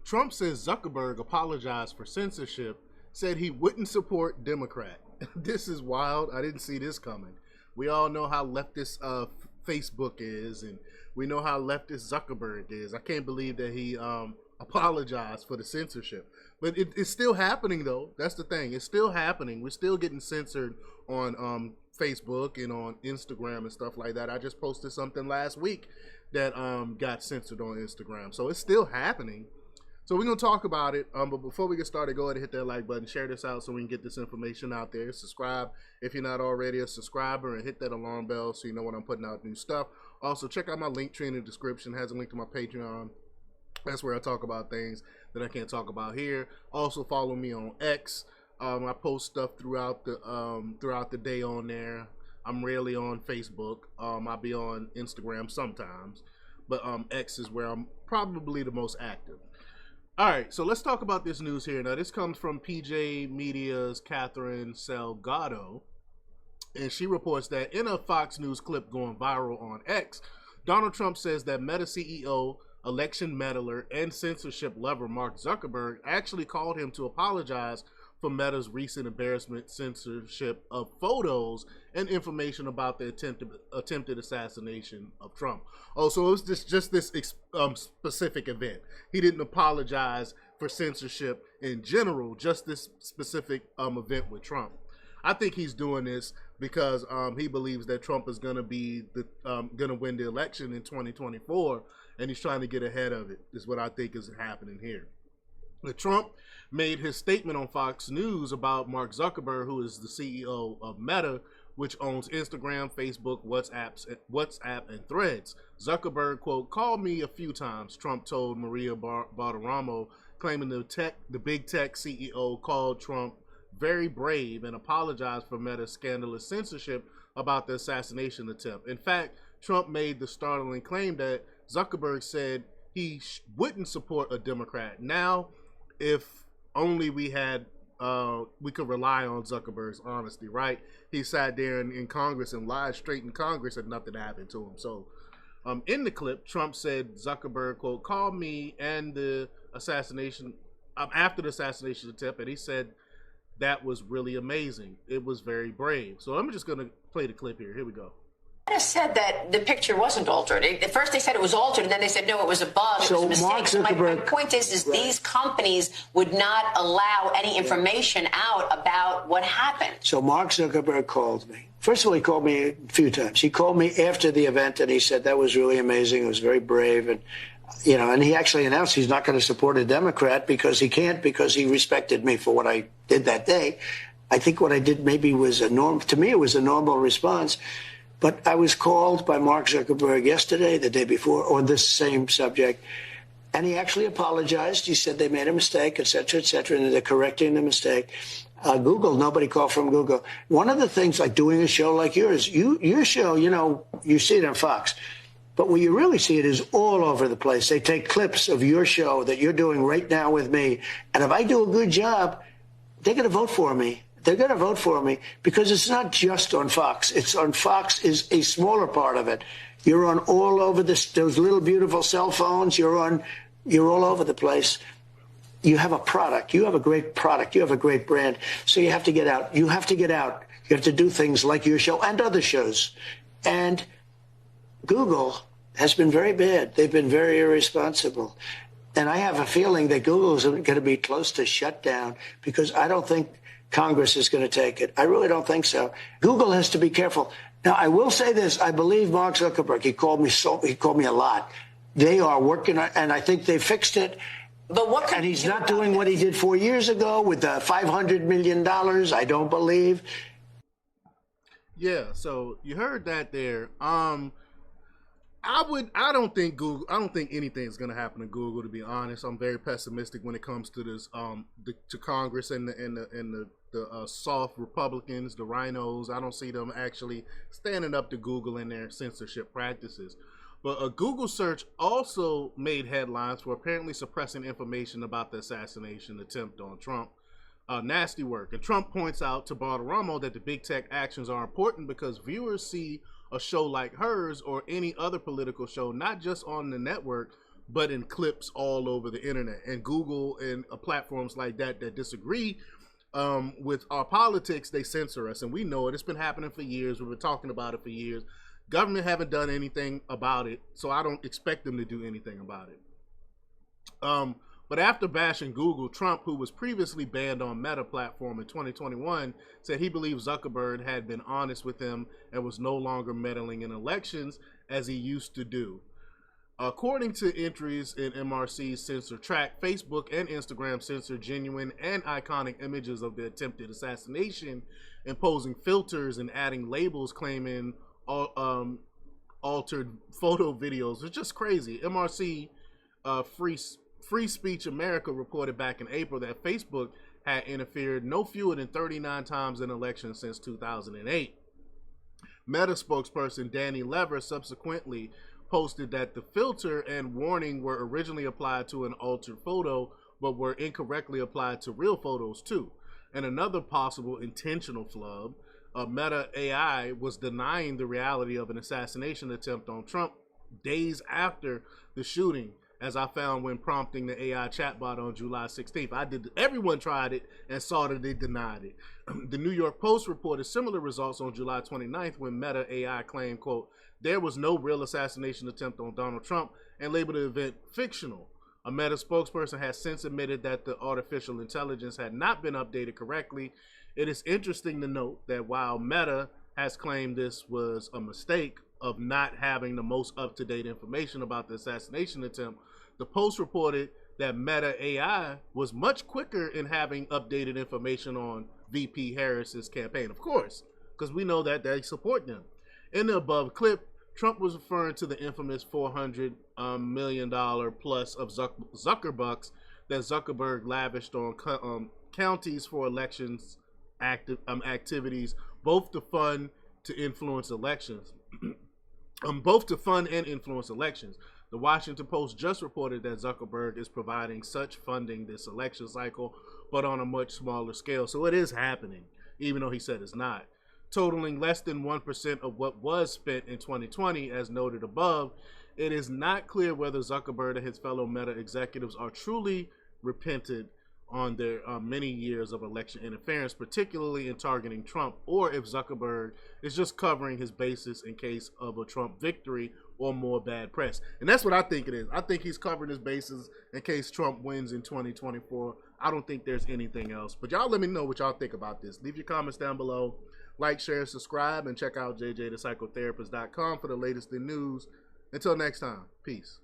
Trump says Zuckerberg apologized for censorship, said he wouldn't support Democrat. This is wild. I didn't see this coming. We all know how leftist Facebook is, and we know how leftist Zuckerberg is. I can't believe that he apologized for the censorship. But it's still happening, though. That's the thing. It's still happening. We're still getting censored on Facebook and on Instagram and stuff like that. I just posted something last week that got censored on Instagram. So it's still happening. So we're going to talk about it. But before we get started, go ahead and hit that like button. Share this out so we can get this information out there. Subscribe if you're not already a subscriber, and hit that alarm bell so you know when I'm putting out new stuff. Also, check out my link tree in the description. It has a link to my Patreon. That's where I talk about things that I can't talk about here. Also, follow me on X. I post stuff throughout the day on there. I'm rarely on Facebook. I'll be on Instagram sometimes, but X is where I'm probably the most active. All right, so let's talk about this news here. Now, this comes from PJ Media's Catherine Salgado, and she reports that in a Fox News clip going viral on X, Donald Trump says that Meta CEO, election meddler, and censorship lover Mark Zuckerberg actually called him to apologize for Meta's recent embarrassment censorship of photos and information about the attempted assassination of Trump. Oh, so it was just this specific event. He didn't apologize for censorship in general, just this specific event with Trump. I think he's doing this because he believes that Trump is going to win the election in 2024, and he's trying to get ahead of it. Is what I think is happening here. But Trump made his statement on Fox News about Mark Zuckerberg, who is the CEO of Meta, which owns Instagram, Facebook, WhatsApp, and Threads. Zuckerberg, quote, called me a few times, Trump told Maria Bartiromo, claiming the big tech CEO called Trump very brave and apologized for Meta's scandalous censorship about the assassination attempt. In fact, Trump made the startling claim that Zuckerberg said he wouldn't support a Democrat. Now, if only we could rely on Zuckerberg's honesty, right? He sat there in Congress and lied straight in Congress and nothing happened to him. So in the clip, Trump said Zuckerberg, quote, called me and the assassination, after the assassination attempt, and he said that was really amazing. It was very brave. So I'm just going to play the clip here. Here we go. Said that the picture wasn't altered. At first they said it was altered, and then they said no, it was a bug. So it was a Mark mistake. Zuckerberg, my point is right. These companies would not allow any information out about what happened. So Mark Zuckerberg called me. First of all, he called me a few times. He called me after the event, and he said that was really amazing. It was very brave, and and he actually announced he's not going to support a Democrat because he can't, because he respected me for what I did that day. I think what I did maybe was to me, it was a normal response. But I was called by Mark Zuckerberg yesterday, the day before, on this same subject, and he actually apologized. He said they made a mistake, et cetera, and they're correcting the mistake. Google, nobody called from Google. One of the things, like doing a show like yours, your show, you see it on Fox, but where you really see it is all over the place. They take clips of your show that you're doing right now with me, and if I do a good job, they're going to vote for me. They're going to vote for me because it's not just on Fox. It's on Fox is a smaller part of it. You're on all over those little beautiful cell phones. You're all over the place. You have a product. You have a great product. You have a great brand. So you have to get out. You have to get out. You have to do things like your show and other shows. And Google has been very bad. They've been very irresponsible. And I have a feeling that Google is going to be close to shutdown because I don't think Congress is going to take it. I really don't think so. Google has to be careful. Now, I will say this. I believe Mark Zuckerberg. He called me a lot. They are working on, and I think they fixed it. But what? And he's not doing what he did 4 years ago with the $500 million. I don't believe. Yeah. So you heard that there. I don't think anything's going to happen to Google, to be honest. I'm very pessimistic when it comes to this, to Congress and the soft Republicans, the rhinos. I don't see them actually standing up to Google in their censorship practices. But a Google search also made headlines for apparently suppressing information about the assassination attempt on Trump. Nasty work. And Trump points out to Bartiromo that the big tech actions are important because viewers see a show like hers or any other political show, not just on the network, but in clips all over the internet. And Google and platforms like that disagree with our politics, they censor us. And we know it. It's been happening for years. We've been talking about it for years. Government haven't done anything about it, so I don't expect them to do anything about it. But after bashing Google, Trump, who was previously banned on Meta platform in 2021, said he believes Zuckerberg had been honest with him and was no longer meddling in elections as he used to do. According to entries in MRC's censor track, Facebook and Instagram censored genuine and iconic images of the attempted assassination, imposing filters and adding labels claiming altered photo videos. It's just crazy. MRC Free Speech America reported back in April that Facebook had interfered no fewer than 39 times in elections since 2008. Meta spokesperson Danny Lever subsequently posted that the filter and warning were originally applied to an altered photo, but were incorrectly applied to real photos too. And another possible intentional flub, Meta AI was denying the reality of an assassination attempt on Trump days after the shooting, as I found when prompting the AI chatbot on July 16th. Everyone tried it and saw that they denied it. The New York Post reported similar results on July 29th when Meta AI claimed, quote, there was no real assassination attempt on Donald Trump, and labeled the event fictional. A Meta spokesperson has since admitted that the artificial intelligence had not been updated correctly. It is interesting to note that while Meta has claimed this was a mistake of not having the most up-to-date information about the assassination attempt, the Post reported that Meta AI was much quicker in having updated information on VP Harris's campaign, of course, because we know that they support them. In the above clip, Trump was referring to the infamous $400 million plus of Zuckerbucks that Zuckerberg lavished on counties for elections activities, both to fund and influence elections. The Washington Post just reported that Zuckerberg is providing such funding this election cycle, but on a much smaller scale. So it is happening, even though he said it's not. Totaling less than 1% of what was spent in 2020, as noted above, it is not clear whether Zuckerberg and his fellow Meta executives are truly repentant on their many years of election interference, particularly in targeting Trump, or if Zuckerberg is just covering his bases in case of a Trump victory or more bad press. And that's what I think it is. I think he's covering his bases in case Trump wins in 2024. I don't think there's anything else. But y'all let me know what y'all think about this. Leave your comments down below. Like, share, subscribe, and check out jjthepsychotherapist.com for the latest in news. Until next time, peace.